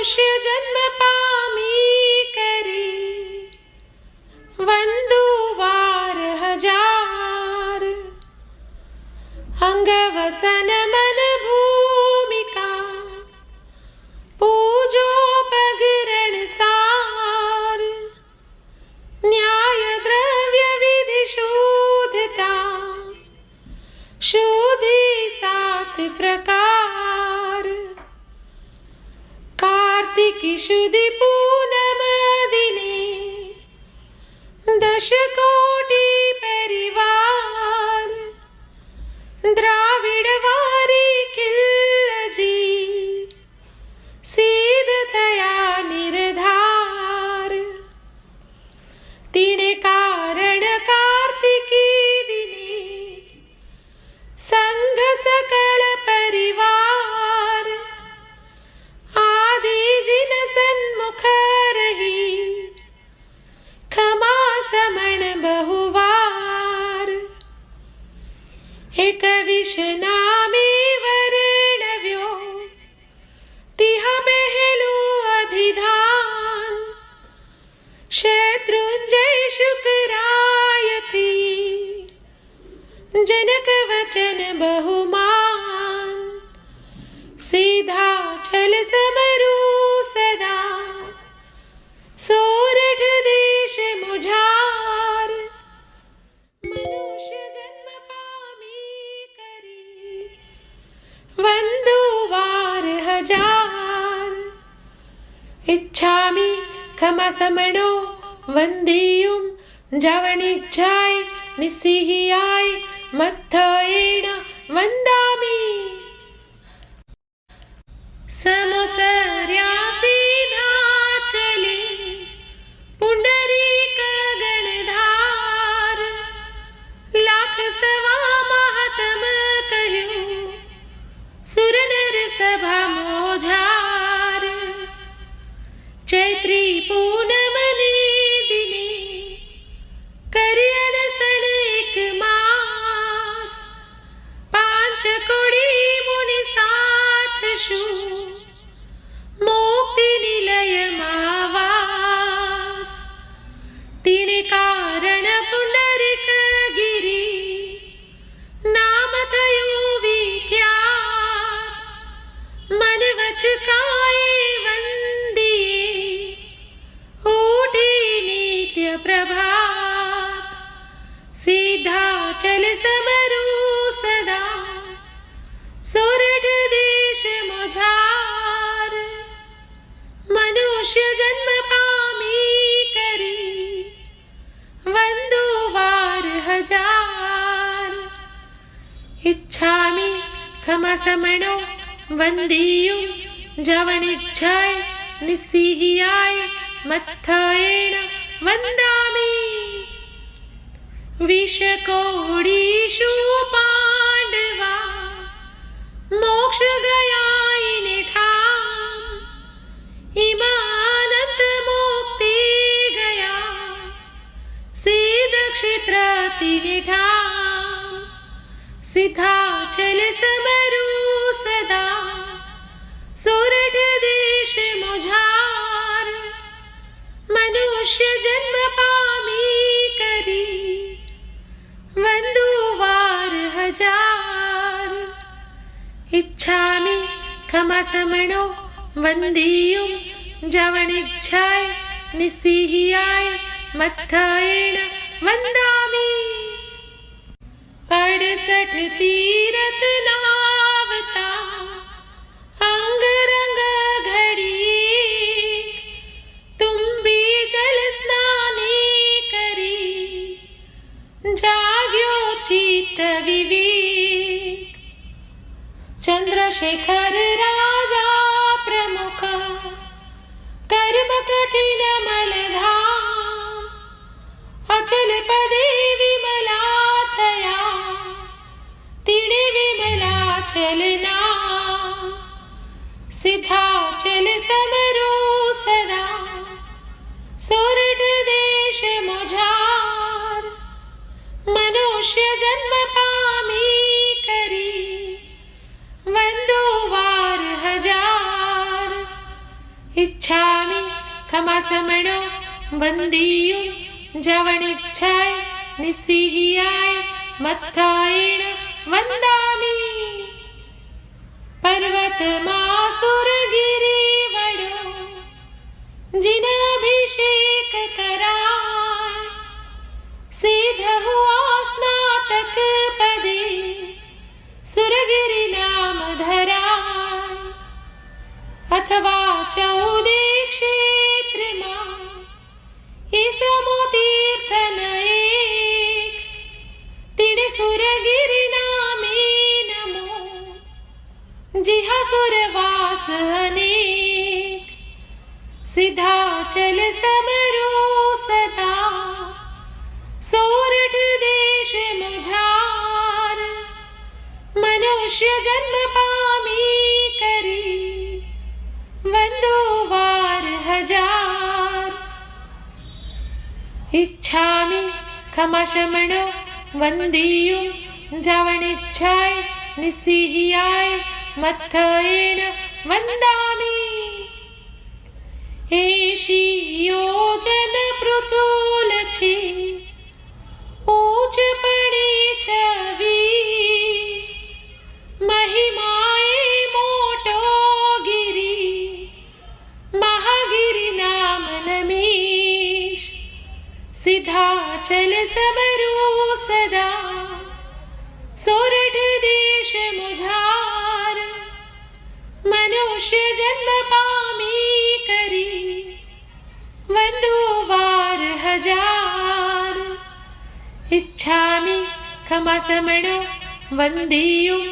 मनुष्य जन्म पामी करी वंदु वार हजार अंगवसन मन भूमिका पूजो पगरण सार न्याय द्रव्य विधि शुद्धता शुद्धि 7 प्रकार कार्तिकी शुद्धि पूनम दिने 10 कोटि परिवार द्राविड वारी किल्लजी सिद्ध थया निर्धार तिने कारण कार्तिकी दिने संघ सकळ परिवार आदि जिन सन्मुख रही क्षमा समण बहुवार एक विष नामे वर्णव्यो तिहा पहलू अभिधान शत्रुंजय शुक्राय थी जनक वचन बहुमान सीधा छल समरू सदा सोरठ देश मुझार मनुष्य जन्म पामी करी वंदु वार हजार इच्छामि क्षमा समणो वंदेयुम जवनिच्छाय निस्सिहियाय मत्थयेन वंदामि समुसर्या सीधा चले पुंडरीक गणधार लाख सवा महात्म कहूं सुर नर सभा मोझार चैत्री पूनमनी दिने करियण सण एक मास 5 कोड़ी मुनि साथ शू मुक्ति निलय मावास तिने कारण पुंडरीक गिरी नाम थयो विख्यात मन वच काय वंदिये उठी नित्य प्रभात सीधा चल समरू सदा सोरठ देश मुझार मनुष्य जन्म पामी करी वंदु वार हजार इच्छामि क्षमा समणो वंदेयुम जवनिच्छाय निस्सिहियाय मत्थयेन वंदामि विषकोडीषु पांडवा मोक्ष गयायिने ठाम इमानंत मुक्ति गया सिद्ध क्षेत्र तिने ठाम सिद्धा चल समरू सदा सोरठ देश मुझार मनुष्य जन्म पामी करी वंदु वार हजार इच्छामि क्षमा समणो वंदेयुम जवनिच्छाय निस्सिहियाय मत्थयेन वंदामि 68 तीरथ नावता अंग रंग घड़ी तुम भी जल स्नानी करी जाग्यो चित्त विवेक चंद्रशेखर राजा प्रमुख कर्म कठिन मलधाम अचल पदे विमला थया तिने विमला चलना सिद्धा चल समरू सदा सोरठ देश मुझार मनुष्य जन्म पामी करी वंदु वार हजार इच्छामि खमासमणो वन्दीयुं जवनिच्छाय निस्सिहियाय मत्थयेन वन्दामि पर्वतमासुरगिरिवडो जिन अभिषेक कराय सिद्ध हुआ स्नातक पदे सुरगिरि नाम धराय अथवा 14 क्षेत्र ईसमो तीर्थ एक तिने सुरगिरि नामे नमो जिहा सुरवास अनेक सिद्धाचल समरो सदा सोरठ देश मुझार मनुष्य जन्म पामी करी वंदो वार हजार इच्छामि खमाशमणो वन्दीयुं जवनिच्छाय निस्सिहियाय मत्थयेन वन्दामि एषि योजन पृथुलछि ऊंच पड़ी 26 महिमाए मोटो गिरी महागिरि नाम नमीश सिद्धाचल समरो सदा सोरठ देश मुझार मनुष्य जन्म पामी करी वंदो वार हजार इच्छामि खमासमणो वन्दीयुं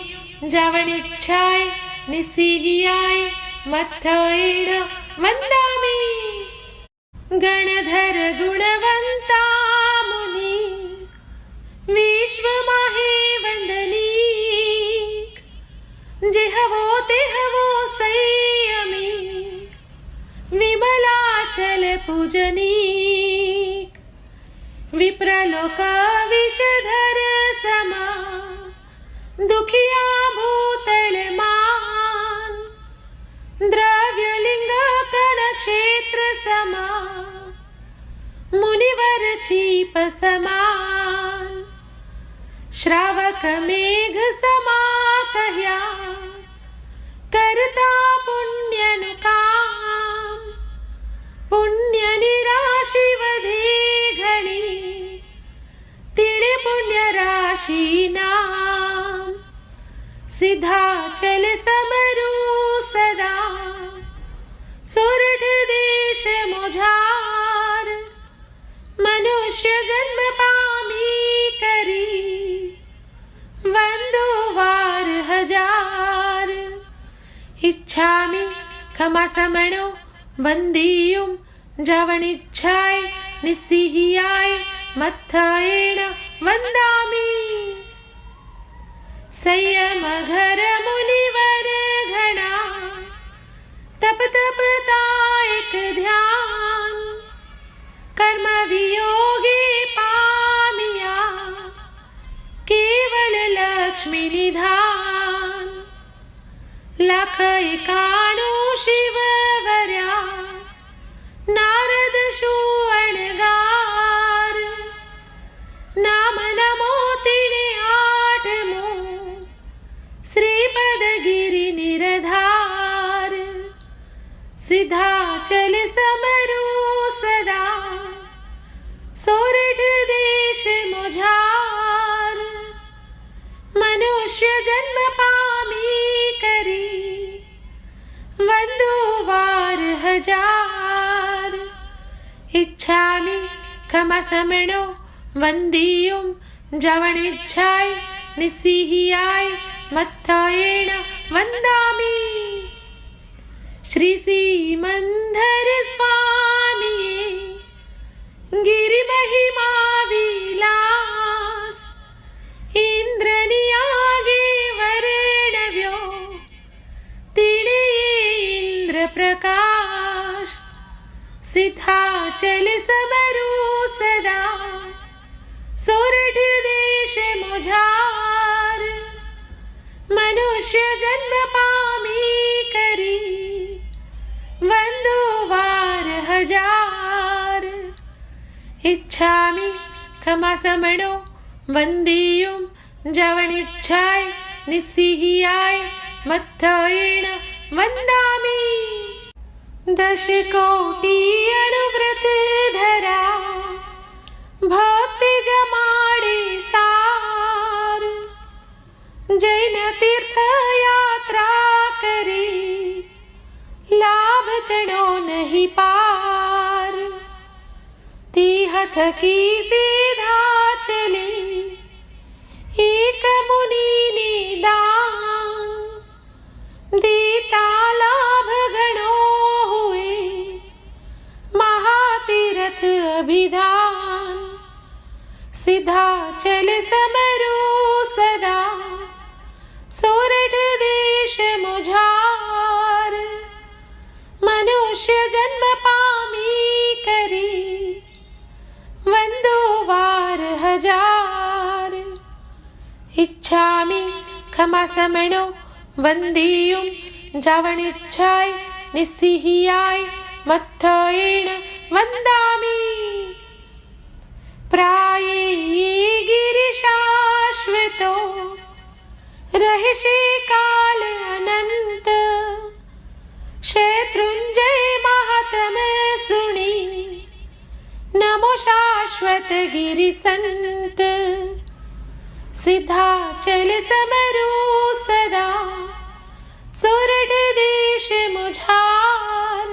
जवनिच्छाय निस्सिहियाय मत्थयेन वन्दामि गणधर गुणवन्ता मुनि विश्वमाहे वन्दनीक जेहवो तेहवो संयमी विमलाचल पूजनीक विप्रलोक विषधर समा दुखिया भूतल मान द्रव्यलिंग कण क्षेत्र समा मुनिवर चीप समान श्रावक मेघ समा कह्या करता पुण्यनुकाम पुण्य निराशि वधे घणी तिणे पुण्य राशि नाम सिद्धाचल समरो सदा सोरठ देश मुझार मनुष्य जन्म पामी करी वंदो वार हजार इच्छामि खमासमणो वन्दीयुं जवनिच्छाय निस्सिहियाय मत्थयेन वन्दामि संयम घर मुनिवर घणा तप तपता एक ध्यान कर्म वियोगी पामिया केवल लक्ष्मी निधान लाख 91 शिव वर्या नारद शूअणगार नाम नमो तिणे 8मो श्रीपद गिरि निरधार सिद्धाचल समरो सदा सोरठ देश मुझार मनुष्य जन्म पामी करी वंदो वार हजार इच्छामि खमासमणो वन्दीयुं जवनिच्छाय निस्सिहियाय मत्थयेन वन्दामि श्री सीमन्धर स्वामी गिरिमहिमा विलास इंद्रनियागे वर्णव्यो तिणे इंद्र प्रकाश सिद्धाचल समरो सदा सोरठ देश मुझार मनुष्य जन्म पामी करी वंदो खमासमणो वन्दियुं जवनिच्छाय निस्सिहियाय मत्थयेन वन्दामि। दशकोटि अणुव्रत धरा भक्ति जमाडे सार, जैन तीर्थ यात्रा करे लाभ तणो नहीं पार। तीह थकी सीधा चले एक मुनि ने दान, दीता लाभ गणो हुए महातीरथ अभिधान। सीधा चल समरू सदा सोरठ देश मुझार। मनुष्य जन्म पामी करी वंदो वार हजार। इच्छामि खमासमणो वन्दियुं जवनिच्छाय निस्सिहियाय मत्थयेन वन्दामि। प्राये गिरिशाश्वतो रहषे काल अनंत। शत्रुंजय महात्म सुनी नमो शाश्वत गिरि संत। सीधा चल समरू सदा सोरठ देश मुझार।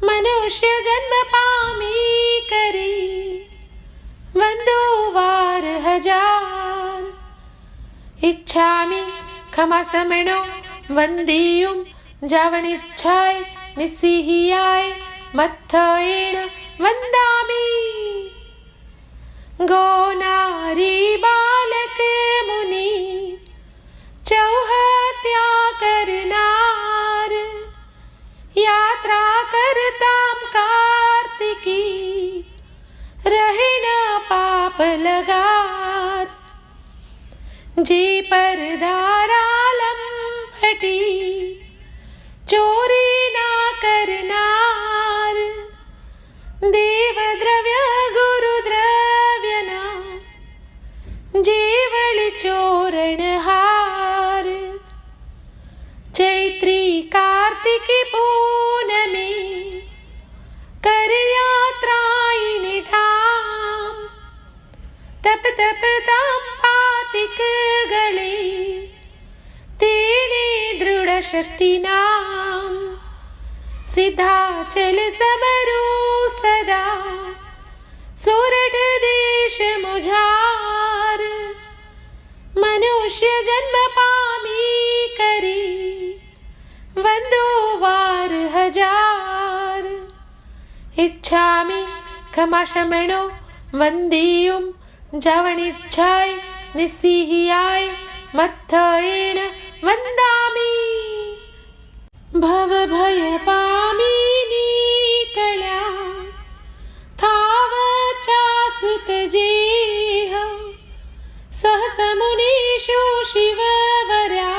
मनुष्य जन्म पामी करी वंदो वार हजार। इच्छामि खमासमणो वन्दियुं जवनिच्छाय निस्सिहियाय मत्थयेन वन्दामि। गोनारी बालक मुनि चौहत्या करनार। यात्रा करताम कार्तिकी रहे न पाप लगार। जे परदारालम फटी चोरी ना करनार। देव द्रव्य गुरु द्रव्य ना जेवळी चोरण हार। चैत्री कार्तिकी पूनमी कर यात्राई निठाम। तप तप ताम पातिक गळे तेने दृढ शक्ति नाम। सीधा चल समरू सदा सोरठ देश मुझार। मनुष्य जन्म पामी करी वंदो वार हजार। इच्छामि खमासमणो वन्दियुं जवनिच्छाय निस्सिहियाय मत्थयेन वन्दामि। भव भय पामिनी कळ्या थाव चासुत जेह। सहस मुनीषु शिववर्या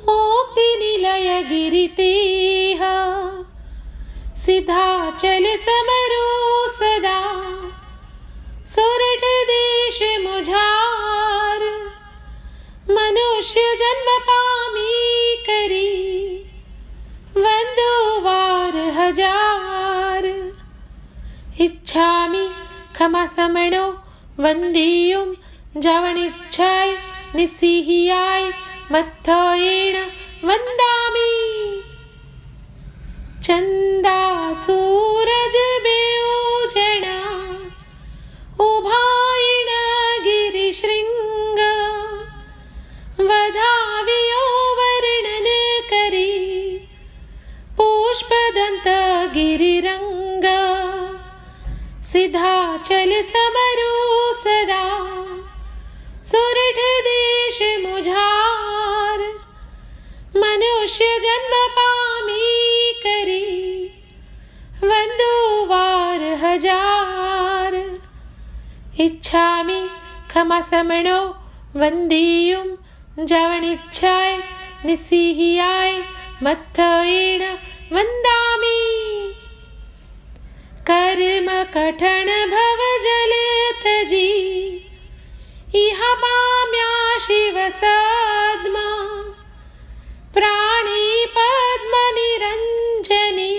मोक्ति निलय गिरितेह। सीधा चल समरू सदा सोरठ देश मुझार। मनुष्य जन्म पामी करी वंदो वार हजार। इच्छामि खमासमणो वन्दियुं जवनिच्छाय निस्सिहियाय मत्थयेन वन्दामि। चंदा सूरज बेऊ जना उभायण गिरिशृंग। वधावियो वर्णन करी पुष्पदंत गिरिरंग। सीधा चल समरू सदा सोरठ देश मुझार। मनुष्य जन्म पामी करी वंदो वार हजार। इच्छामि खमासमणो वन्दियुं जवनिच्छाय निस्सिहियाय मत्थयेन वन्दामि। कर्म कठण भव जल इह पाम्या शिवसद्मा प्राणिपद्मनिरञ्जनी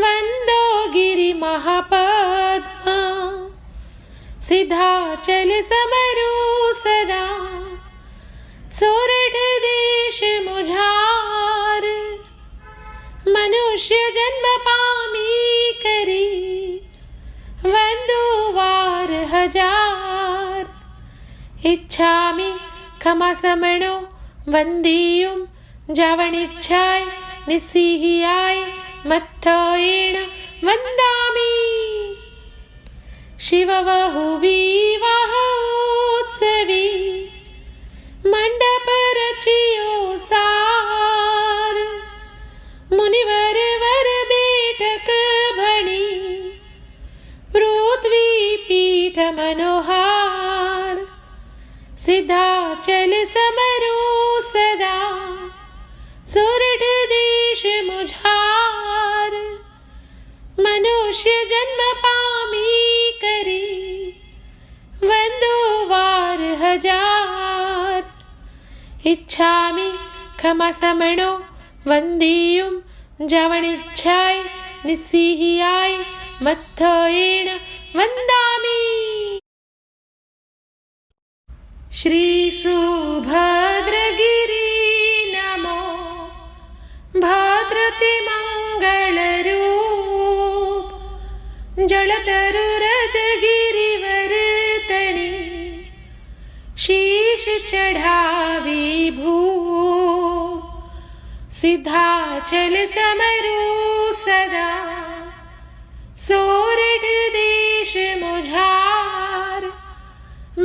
वन्दो गिरिमहापद्मा सिद्धाचल समरू सदा सोरठ देश मुझार मनुष्य जन्म पामी करी वंदो वार हजार इच्छामि क्षमा समणो वंदियुं जावनिच्छाय निस्सिहियाय मत्थयेन वंदामि शिववहु विवाहोत्सवी मंडप रचियो सार मुनिवर वर बैठक भणी पृथ्वी पीठ मनोहार सिद्धाचल समरू सदा सोरठ देश मुझार मनुष्य जन्म पामी करी वंदो वार हजार इच्छामि क्षमा समणो वंदियुं जावनिच्छाय निस्सिहियाय मत्थयेन वंदामि श्री सुभद्रगिरि नमो भद्रति मंगलरूप जलतरु रजगिरिवर्तनी शीश चढ़ावी भू सिद्धाचल समरू सदा सोरठ देश मुझार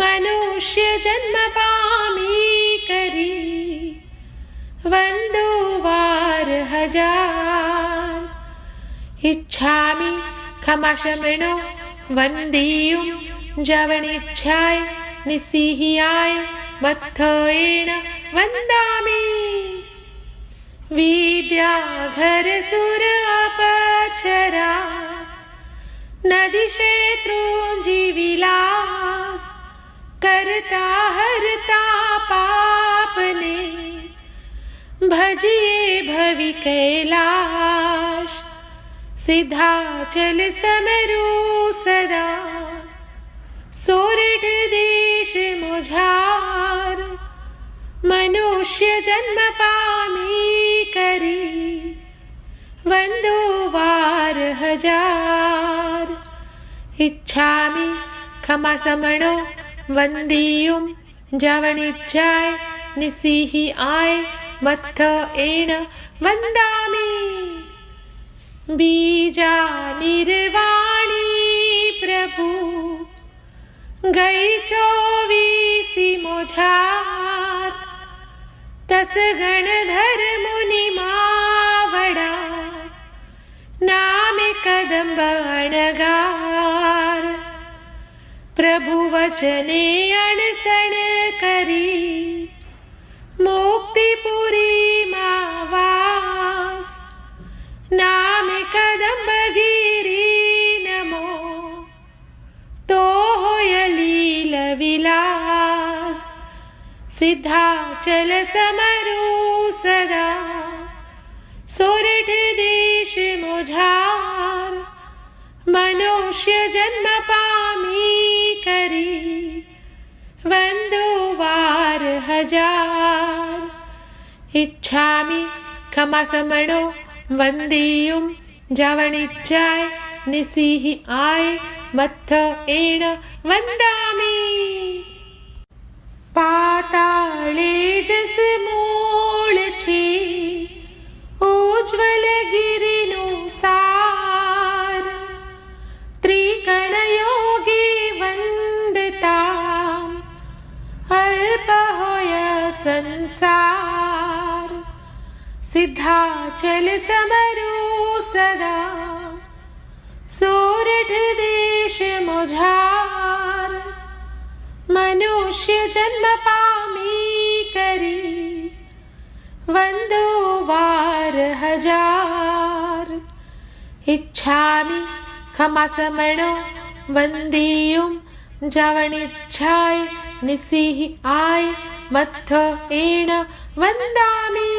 मनुष्य जन्म पामी करी वंदो वार हजार इच्छामि क्षमा शमनो वंदियुं जावनिच्छाय निस्सिहियाय मत्थयेन वंदामि विद्याघर सुर अपचरा नदी शत्रुंजि विलास करता हरता पापने भजिए भवि कैलाश सिद्धाचल समरू सदा सोरठ देश मुझार मनुष्य जन्म पामी करी वंदो वार हजार इच्छामि क्षमा समणो वंदियुं जावनिच्छाय निस्सिहियाय मत्थयेन वंदामि बीजा निर्वाणी प्रभु गई 24 मुझार तस गणधर मुनि मावड़ा नाम कदम्ब अणगार प्रभु वचने अणसण करी मुक्तिपुरी मावास नाम कदम्ब गिरी नमो तो होय लील विलास सिद्धाचल समरू सदा सोरठ देश मुझार मनुष्य जन्म पामी करी वंदो वार हजार इच्छामि क्षमा समणो वंदियुं जावनिच्छाय निस्सिहियाय मत्थयेन वंदामि पाताळे जस मूळ छे उज्ज्वल गिरिनु सार त्रिकण योगी वंदता अल्प होय संसार सिद्धाचल समरू सदा सोरठ देश मुझार मनुष्य जन्म पामी करी वंदो वार हजार इच्छामि क्षमा समणो वंदियुं जावनिच्छाय निसिह आय मत्थ एण वन्दामि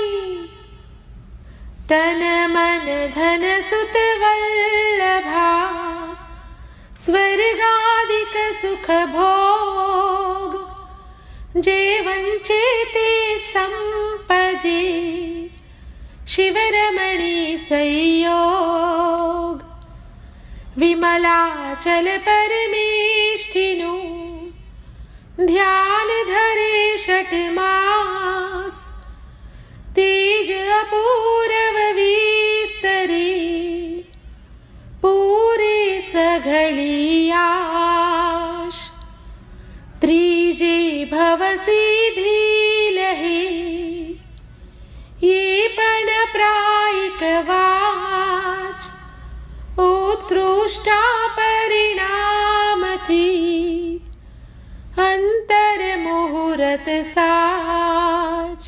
तन मन धन सुत वल्लभा स्वर्गादिक सुख भोग जे वंचिते संपजे शिवरमणि संयोग विमलाचल परमेष्ठिनु ध्यान धरे षट मास तेज अपूर्व विस्तरे पूरे सघळियाश त्रिजे भव सिद्धि लहे ये पण प्रायिक वाच उत्कृष्टा परिणामथी अंतर मुहूर्त साच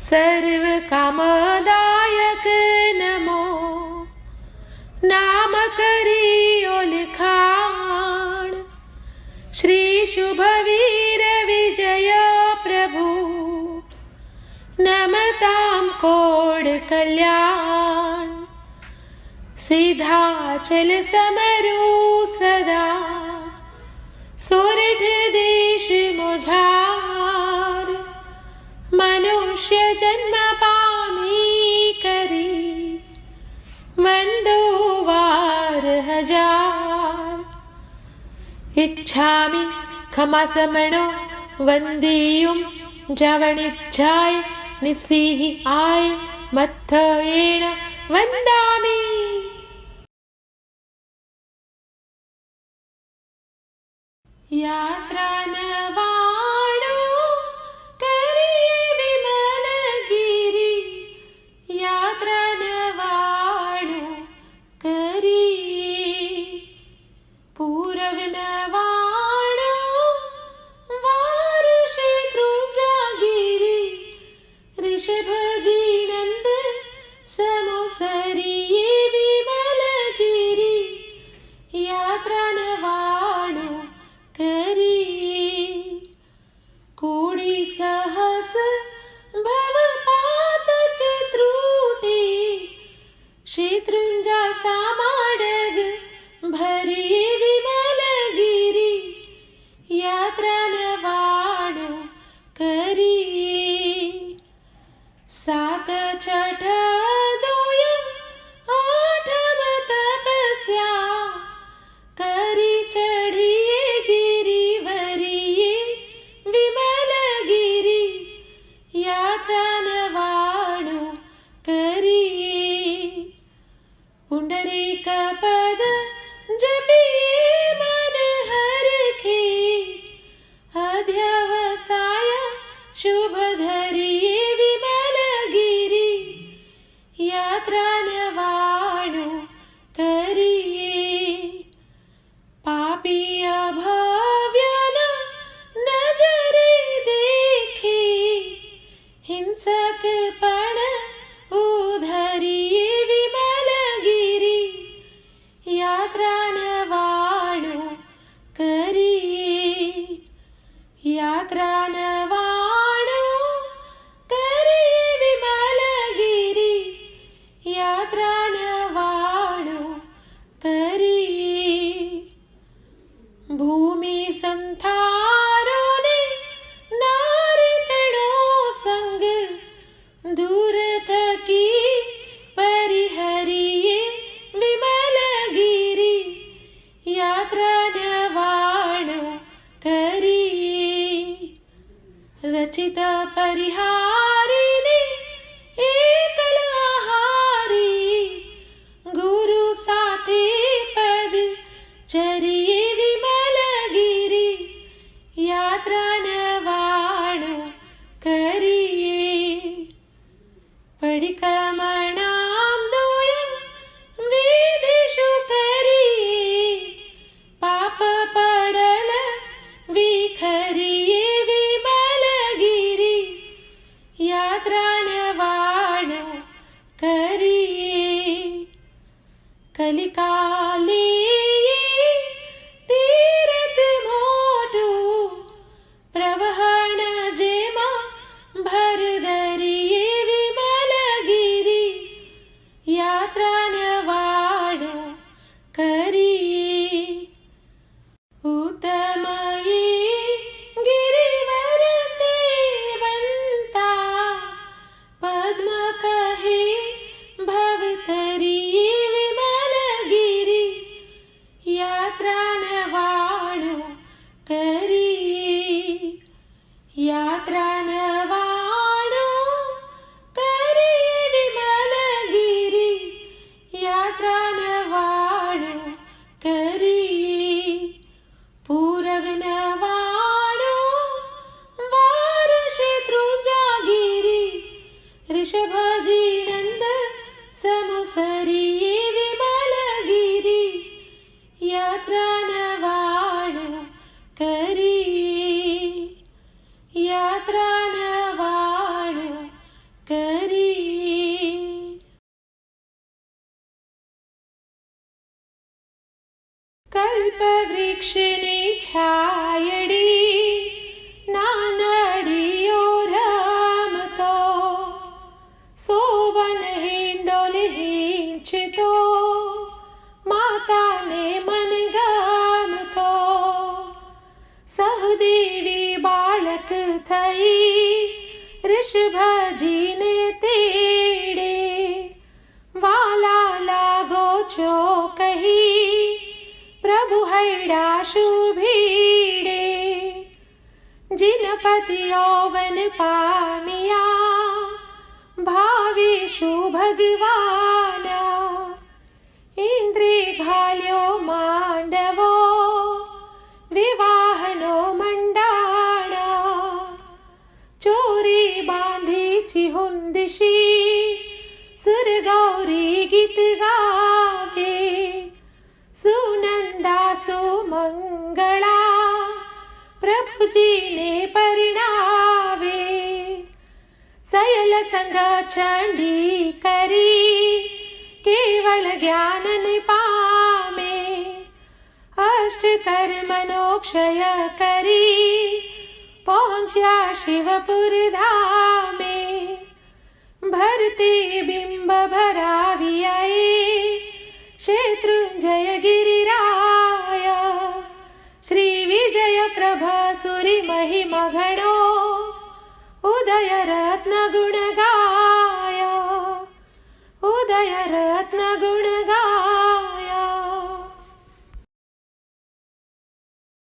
सर्व कामदायक नमो नाम करियो लिखाण श्री शुभवीर विजय प्रभु नमतां कोड कल्याण सिद्धाचल समरू सदा सोरठ देश मुझार मनुष्य जन्म पामी करी वंदो वार हजार इच्छामि खमासमणो वंदियुं जावनिच्छाय निसिह आय मत्थ एण वन्दामि यात्रा नवाणो करिये विमलगिरि यात्रा नवाणो करिये पूरव नवाणो वार शेत्रुंजागिरि ऋषभजी नंद समोसरिये विमलगिरि यात्रा नवाणो करिये कोडी सहस भव पातक त्रुटे शेत्रुंजा सामाडग भरिये विमलगिरि यात्रा नवाणो करिये सात छठ दोय आठम तपस्या करी चढ़िए गिरि वरिये विमलगिरि यात्रा नवाणो करिये पुंडरीक पद जपिये मन हरखे अध्यवसाय शुभ धरिये विमलगिरि यात्रा नवाणो करिये पापी अभाव्यन नजरे देखे हिंसक पण उधरिये विमलगिरि यात्रा नवाणो करिये यात्रा नवाणो करिये विमलगिरि यात्रा नवाणो करिये भूमि संथारो ने नारी तणो संग दूर थकी परिहरिये विमलगिरि यात्रा नवाणो करिये रचित परिहारिणे एकल आहारी गुरु साथे पद चरिये विमलगिरि यात्रा नवाणो करिये पडिक मणां दोय विधिषु करिये पाप पडल विखरिये विमलगिरि यात्रा नवाणो करिये कलिकाले तीरथ कल्पवृक्षनी छायडी नानडियो रमतो सोवन हिंडोले हिंचितो माताने मन गमतो सहुदेवी बाळक थई ऋषभजीने तेड़े वाला लागो छो कही प्रभु हैडा शुभीड़े जिनपति यौवन पामिया भावेशु भगवाना इंद्रे घाल्यो मांडवो विवाहनो मंडाणा चोरी बांधी चिहुंदिशी सुरगौरी गीत गावे सुनंदा सुमंगला प्रभुजी ने परिणावे सयल संग चंडी करी केवल ज्ञानन पामे अष्ट कर्मनोक्षय करी पहुंचा शिवपुर धामे भरते बिंब भरावियाए शत्रुंजय गिरिराय श्री विजय प्रभ सुरी महिमा घणो उदय रत्न गुण गाय उदय रत्न गुण